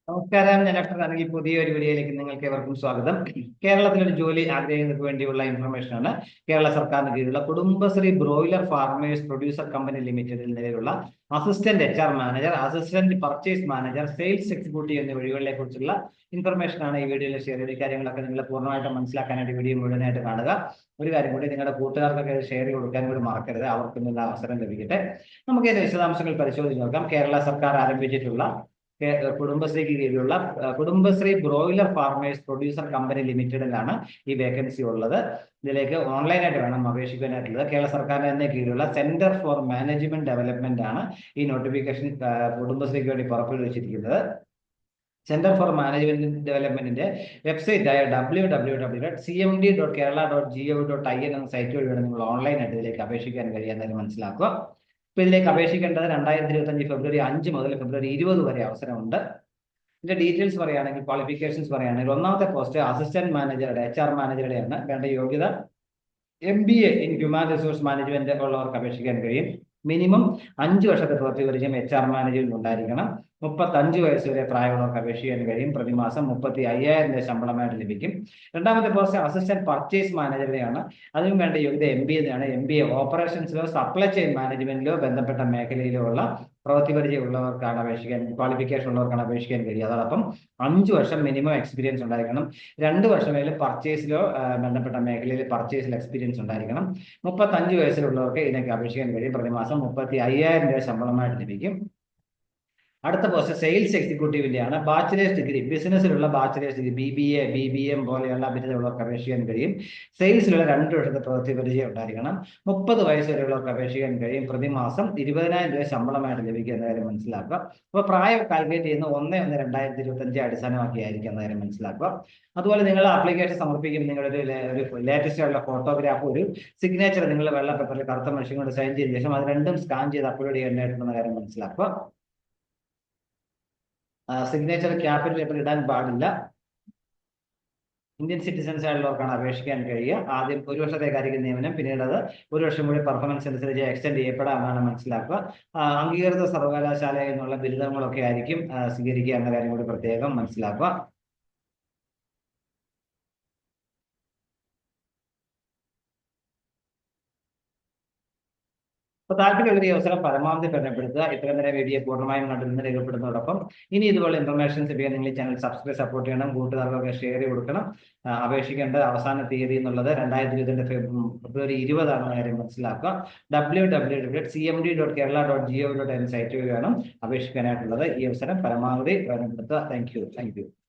നമസ്കാരം, ഞാൻ ഡോക്ടർ ആണെങ്കിൽ പുതിയൊരു വീഡിയോയിലേക്ക് നിങ്ങൾക്ക് ഏവർക്കും സ്വാഗതം. കേരളത്തിൽ ഒരു ജോലി ആഗ്രഹിക്കുന്നതിന് വേണ്ടിയുള്ള ഇൻഫർമേഷൻ ആണ്. കേരള സർക്കാരിന് കീഴിലുള്ള Kudumbashree broiler farmers producer company ലിമിറ്റഡിൽ നിലവിലുള്ള assistant HR manager, assistant purchase manager, sales executive എന്നീ ഒഴിവുകളെ കുറിച്ചുള്ള ഇൻഫർമേഷൻ ആണ് ഈ വീഡിയോയിൽ ഷെയർ ചെയ്ത്. കാര്യങ്ങളൊക്കെ നിങ്ങൾ പൂർണ്ണമായിട്ട് മനസ്സിലാക്കാനായിട്ട് വീഡിയോ മുഴുവനായിട്ട് കാണുക. ഒരു കാര്യം കൂടി, നിങ്ങളുടെ കൂട്ടുകാർക്കൊക്കെ ഷെയർ ചെയ്ത് കൊടുക്കാൻ കൂടി മറക്കരുത്, അവർക്കും ഇതിനുള്ള അവസരം ലഭിക്കട്ടെ. നമുക്ക് ഇതിന്റെ വിശദാംശങ്ങൾ പരിശോധിച്ച് നോക്കാം. കേരള സർക്കാർ ആരംഭിച്ചിട്ടുള്ള കുടുംബശ്രീക്ക് കീഴിലുള്ള Kudumbashree broiler farmers producer company ലിമിറ്റഡിലാണ് ഈ വേക്കൻസി ഉള്ളത്. ഇതിലേക്ക് ഓൺലൈനായിട്ട് വേണം അപേക്ഷിക്കാനായിട്ടുള്ളത്. കേരള സർക്കാരിന് തന്നെ കീഴിലുള്ള സെന്റർ ഫോർ മാനേജ്മെന്റ് ഡെവലപ്മെന്റ് ആണ് ഈ നോട്ടിഫിക്കേഷൻ കുടുംബശ്രീക്ക് വേണ്ടി പുറപ്പെടുവിച്ചിരിക്കുന്നത്. സെന്റർ ഫോർ മാനേജ്മെന്റ് ഡെവലപ്മെന്റിന്റെ വെബ്സൈറ്റ് ആയ www.cmd.kerala.gov.in എന്ന സൈറ്റ് വഴിയാണ് നിങ്ങൾ ഓൺലൈനായിട്ട് ഇതിലേക്ക് അപേക്ഷിക്കാൻ കഴിയാമെന്ന് മനസ്സിലാക്കുക. ഇപ്പൊ ഇതിലേക്ക് അപേക്ഷിക്കേണ്ടത് 2025 ഫെബ്രുവരി 5 മുതൽ ഫെബ്രുവരി 20 വരെ അവസരമുണ്ട്. ഇതിന്റെ ഡീറ്റെയിൽസ് പറയുകയാണെങ്കിൽ, ക്വാളിഫിക്കേഷൻസ് പറയുകയാണെങ്കിൽ, ഒന്നാമത്തെ പോസ്റ്റ് അസിസ്റ്റന്റ് മാനേജറുടെ HR മാനേജറുടെയാണ്. വേണ്ട യോഗ്യത MBA in human resource management ഉള്ളവർക്ക് അപേക്ഷിക്കാൻ കഴിയും. മിനിമം 5 വർഷത്തെ പ്രവൃത്തി പരിചയം HR മാനേജ്മെന്റ് ഉണ്ടായിരിക്കണം. 35 വയസ്സ് വരെ പ്രായമുള്ളവർക്ക് അപേക്ഷിക്കാൻ കഴിയും. പ്രതിമാസം 35,000 രൂപ ശമ്പളമായിട്ട് ലഭിക്കും. രണ്ടാമത്തെ പോസ്റ്റ് അസിസ്റ്റന്റ് പർച്ചേസ് മാനേജറുടെയാണ്. അതിനും വേണ്ട യോഗ്യത MBA ആണ്. MBA ഓപ്പറേഷൻസിലോ സപ്ലൈ ചെയിൻ മാനേജ്മെന്റിലോ ബന്ധപ്പെട്ട മേഖലയിലോ ഉള്ള പ്രവൃത്തി പരിചയം ഉള്ളവർക്കാണ് അപേക്ഷിക്കാൻ, ക്വാളിഫിക്കേഷൻ ഉള്ളവർക്കാണ് അപേക്ഷിക്കാൻ കഴിയുക. അതോടൊപ്പം 5 വർഷം മിനിമം എക്സ്പീരിയൻസ് ഉണ്ടായിരിക്കണം. 2 വർഷമേലും പർച്ചേസിലോ ബന്ധപ്പെട്ട മേഖലയിൽ പർച്ചേസിൽ എക്സ്പീരിയൻസ് ഉണ്ടായിരിക്കണം. 35 വയസ്സിലുള്ളവർക്ക് ഇതിനൊക്കെ അപേക്ഷിക്കാൻ കഴിയും. പ്രതിമാസം 35,000 രൂപ ശമ്പളമായിട്ട് ലഭിക്കും. അടുത്ത പോസ്റ്റ് സെയിൽസ് എക്സിക്യൂട്ടീവിന്റെ ആണ്. ബാച്ചിലേഴ്സ് ഡിഗ്രി, ബിസിനസ്സിലുള്ള ബാച്ചിലേഴ്സ് ഡിഗ്രി, BBA BBM പോലെയുള്ള ബിരുദമുള്ളവർക്ക് അപേക്ഷിക്കാൻ കഴിയും. സെയിൽസിലുള്ള 2 വർഷത്തെ പ്രവൃത്തി പരിചയം ഉണ്ടായിരിക്കണം. 30 വയസ്സ് വരെയുള്ളവർക്ക് അപേക്ഷിക്കാൻ കഴിയും. പ്രതിമാസം 20,000 രൂപ ശമ്പളമായിട്ട് ലഭിക്കുക എന്ന കാര്യം മനസ്സിലാക്കുക. അപ്പോൾ പ്രായം കാൽക്കുലേറ്റ് ചെയ്യുന്ന 1/1/2025 അടിസ്ഥാനമാക്കിയായിരിക്കും എന്ന കാര്യം മനസ്സിലാക്കുക. അതുപോലെ നിങ്ങൾ ആപ്ലിക്കേഷൻ സമർപ്പിക്കുമ്പോൾ നിങ്ങളുടെ ഒരു ലേറ്റസ്റ്റ് ആയിട്ടുള്ള ഫോട്ടോഗ്രാഫ്, ഒരു സിഗ്നേച്ചർ നിങ്ങൾ വെള്ള പേപ്പറിൽ കറുത്ത മനുഷ്യൻ കൊണ്ട് സൈൻ ചെയ്ത ശേഷം അത് രണ്ടും സ്കാൻ ചെയ്ത് അപ്ലോഡ് ചെയ്യാനായിട്ടുള്ള കാര്യം മനസ്സിലാക്കുക. സിഗ്നേച്ചർ ക്യാപിറ്റൽ ലെറ്റർ ഇടാൻ പാടില്ല. ഇന്ത്യൻ സിറ്റിസൺസ് ആയിട്ടുള്ളവർക്കാണ് അപേക്ഷിക്കാൻ കഴിയുക. ആദ്യം 1 വർഷത്തേക്കായിരിക്കും നിയമനം, പിന്നീട് അത് 1 വർഷം കൂടി പെർഫോമൻസ് അനുസരിച്ച് എക്സ്റ്റെൻഡ് ചെയ്യപ്പെടാമെന്നാണ് മനസ്സിലാക്കുക. അംഗീകൃത സർവകലാശാലയിൽ നിന്നുള്ള ബിരുദങ്ങളൊക്കെ ആയിരിക്കും സ്വീകരിക്കുക എന്ന കാര്യം കൂടി പ്രത്യേകം മനസ്സിലാക്കുക. അപ്പോൾ താല്പര്യമുള്ള ഈ അവസരം പരമാവധി പ്രയോജനപ്പെടുത്തുക. ഇത്രയും നേരം വീഡിയോ പൂർണ്ണമായും കണ്ടിരുന്ന് രേഖപ്പെടുന്നതോടൊപ്പം ഇനി ഇതുപോലെ ഇൻഫർമേഷൻസ് ലഭിക്കാൻ നിങ്ങൾ ഈ ചാനൽ സപ്പോർട്ട് ചെയ്യണം, കൂട്ടുകാർക്കൊക്കെ ഷെയർ ചെയ്ത് കൊടുക്കണം. അപേക്ഷിക്കേണ്ട അവസാന തീയതി എന്നുള്ളത് 2022 ഫെബ്രുവരി 20 ആണെന്ന കാര്യം മനസ്സിലാക്കുക. www.cmd.kerala.gov.in സൈറ്റ് വഴി വേണം അപേക്ഷിക്കാനായിട്ടുള്ളത്. ഈ അവസരം പരമാവധി പ്രയോജനപ്പെടുത്തുക. Thank you.